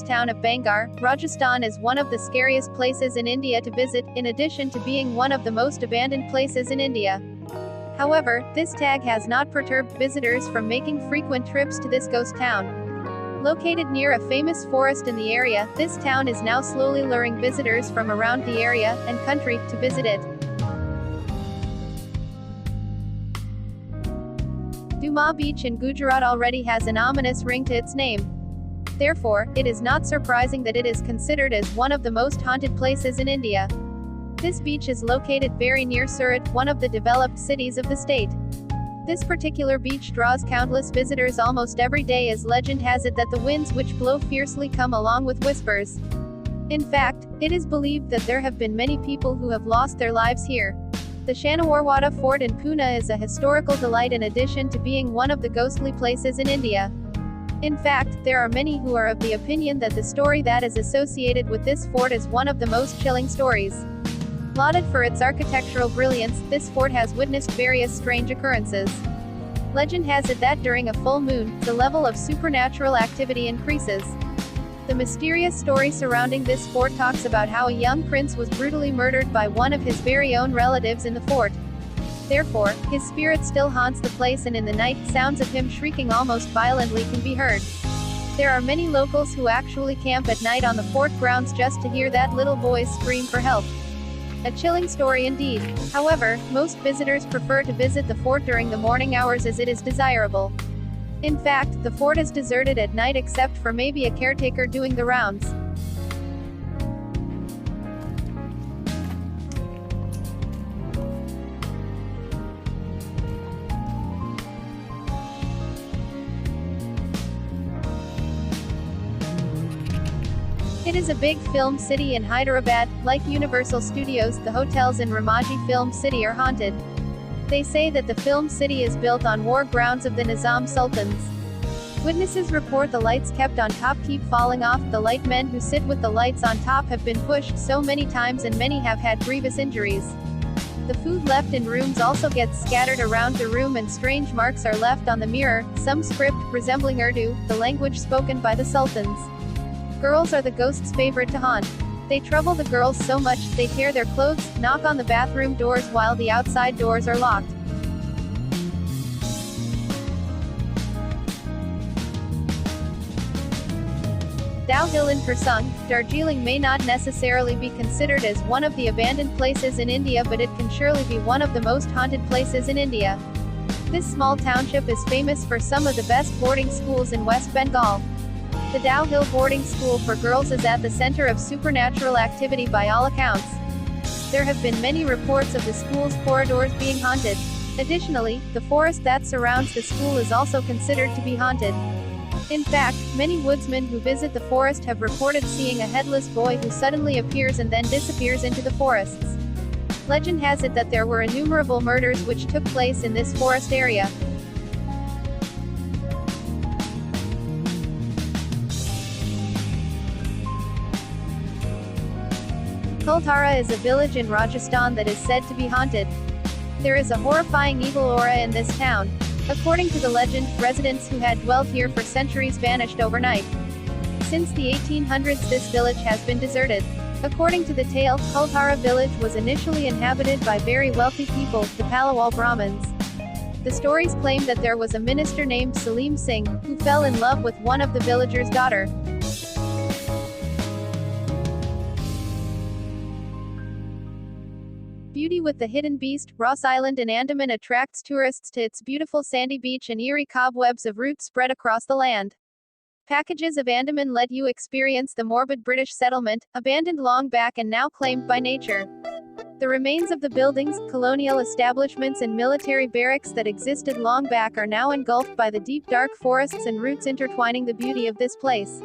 ghost town of Bangar, Rajasthan is one of the scariest places in India to visit, in addition to being one of the most abandoned places in India. However, this tag has not perturbed visitors from making frequent trips to this ghost town. Located near a famous forest in the area, this town is now slowly luring visitors from around the area and country to visit it. Duma Beach in Gujarat already has an ominous ring to its name. Therefore, it is not surprising that it is considered as one of the most haunted places in India. This beach is located very near Surat, one of the developed cities of the state. This particular beach draws countless visitors almost every day, as legend has it that the winds which blow fiercely come along with whispers. In fact, it is believed that there have been many people who have lost their lives here. The Shanawarwada Fort in Pune is a historical delight in addition to being one of the ghostly places in India. In fact, there are many who are of the opinion that the story that is associated with this fort is one of the most chilling stories. Lauded for its architectural brilliance, this fort has witnessed various strange occurrences. Legend has it that during a full moon, the level of supernatural activity increases. The mysterious story surrounding this fort talks about how a young prince was brutally murdered by one of his very own relatives in the fort. Therefore, his spirit still haunts the place, and in the night, sounds of him shrieking almost violently can be heard. There are many locals who actually camp at night on the fort grounds just to hear that little boy's scream for help. A chilling story indeed. However, most visitors prefer to visit the fort during the morning hours as it is desirable. In fact, the fort is deserted at night except for maybe a caretaker doing the rounds. It is a big film city in Hyderabad. Like Universal Studios, the hotels in Ramoji Film City are haunted. They say that the film city is built on war grounds of the Nizam Sultans. Witnesses report the lights kept on top keep falling off. The light men who sit with the lights on top have been pushed so many times and many have had grievous injuries. The food left in rooms also gets scattered around the room and strange marks are left on the mirror, some script resembling Urdu, the language spoken by the sultans. Girls are the ghosts' favorite to haunt. They trouble the girls so much, they tear their clothes, knock on the bathroom doors while the outside doors are locked. Dao Hill in Persung, Darjeeling may not necessarily be considered as one of the abandoned places in India, but it can surely be one of the most haunted places in India. This small township is famous for some of the best boarding schools in West Bengal. The Dao Hill boarding school for girls is at the center of supernatural activity by all accounts. There have been many reports of the school's corridors being haunted. Additionally, the forest that surrounds the school is also considered to be haunted. In fact, many woodsmen who visit the forest have reported seeing a headless boy who suddenly appears and then disappears into the forests. Legend has it that there were innumerable murders which took place in this forest area. Kultara is a village in Rajasthan that is said to be haunted. There is a horrifying evil aura in this town. According to the legend, residents who had dwelled here for centuries vanished overnight. Since the 1800s, this village has been deserted. According to the tale, Kultara village was initially inhabited by very wealthy people, the Palawal Brahmins. The stories claim that there was a minister named Salim Singh, who fell in love with one of the villagers' daughter. Beauty with the hidden beast, Ross Island in Andaman attracts tourists to its beautiful sandy beach and eerie cobwebs of roots spread across the land. Packages of Andaman let you experience the morbid British settlement, abandoned long back and now claimed by nature. The remains of the buildings, colonial establishments and military barracks that existed long back are now engulfed by the deep dark forests and roots intertwining the beauty of this place.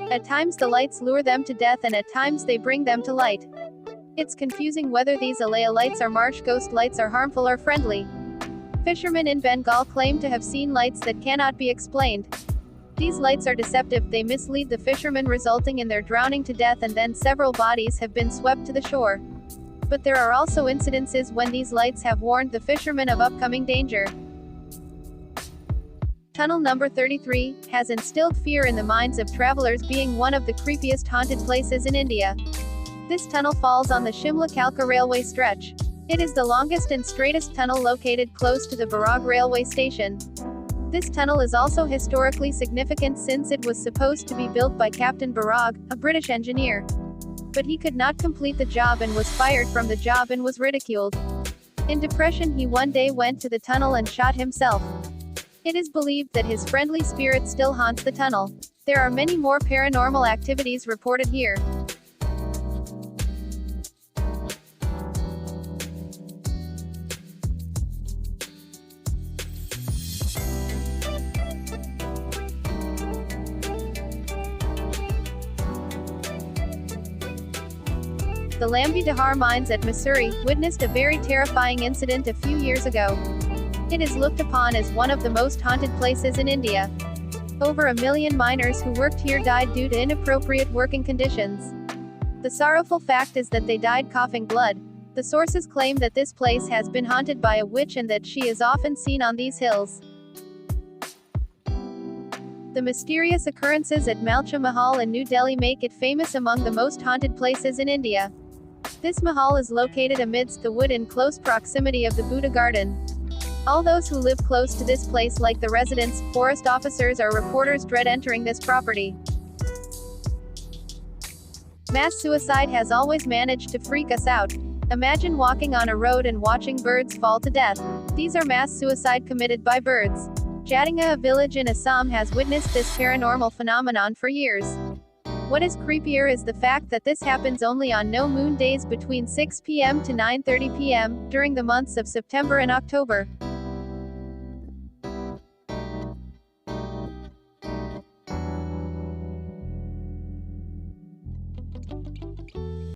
At times the lights lure them to death and at times they bring them to light. It's confusing whether these alaya lights or marsh ghost lights are harmful or friendly. Fishermen in Bengal claim to have seen lights that cannot be explained. These lights are deceptive, they mislead the fishermen, resulting in their drowning to death, and then several bodies have been swept to the shore. But there are also incidences when these lights have warned the fishermen of upcoming danger. Tunnel number 33 has instilled fear in the minds of travelers, being one of the creepiest haunted places in India. This tunnel falls on the Shimla-Kalka railway stretch. It is the longest and straightest tunnel located close to the Barag railway station. This tunnel is also historically significant since it was supposed to be built by Captain Barag, a British engineer. But he could not complete the job and was fired from the job and was ridiculed. In depression, he one day went to the tunnel and shot himself. It is believed that his friendly spirit still haunts the tunnel. There are many more paranormal activities reported here. The Lambi Dahar mines at Missouri witnessed a very terrifying incident a few years ago. It is looked upon as one of the most haunted places in India. Over 1 million miners who worked here died due to inappropriate working conditions. The sorrowful fact is that they died coughing blood. The sources claim that this place has been haunted by a witch and that she is often seen on these hills. The mysterious occurrences at Malcha Mahal in New Delhi make it famous among the most haunted places in India. This mahal is located amidst the wood in close proximity of the Buddha garden. All those who live close to this place, like the residents, forest officers or reporters, dread entering this property. Mass suicide has always managed to freak us out. Imagine walking on a road and watching birds fall to death. These are mass suicide committed by birds. Jadinga, a village in Assam, has witnessed this paranormal phenomenon for years. What is creepier is the fact that this happens only on no moon days between 6 p.m. to 9:30 p.m., during the months of September and October.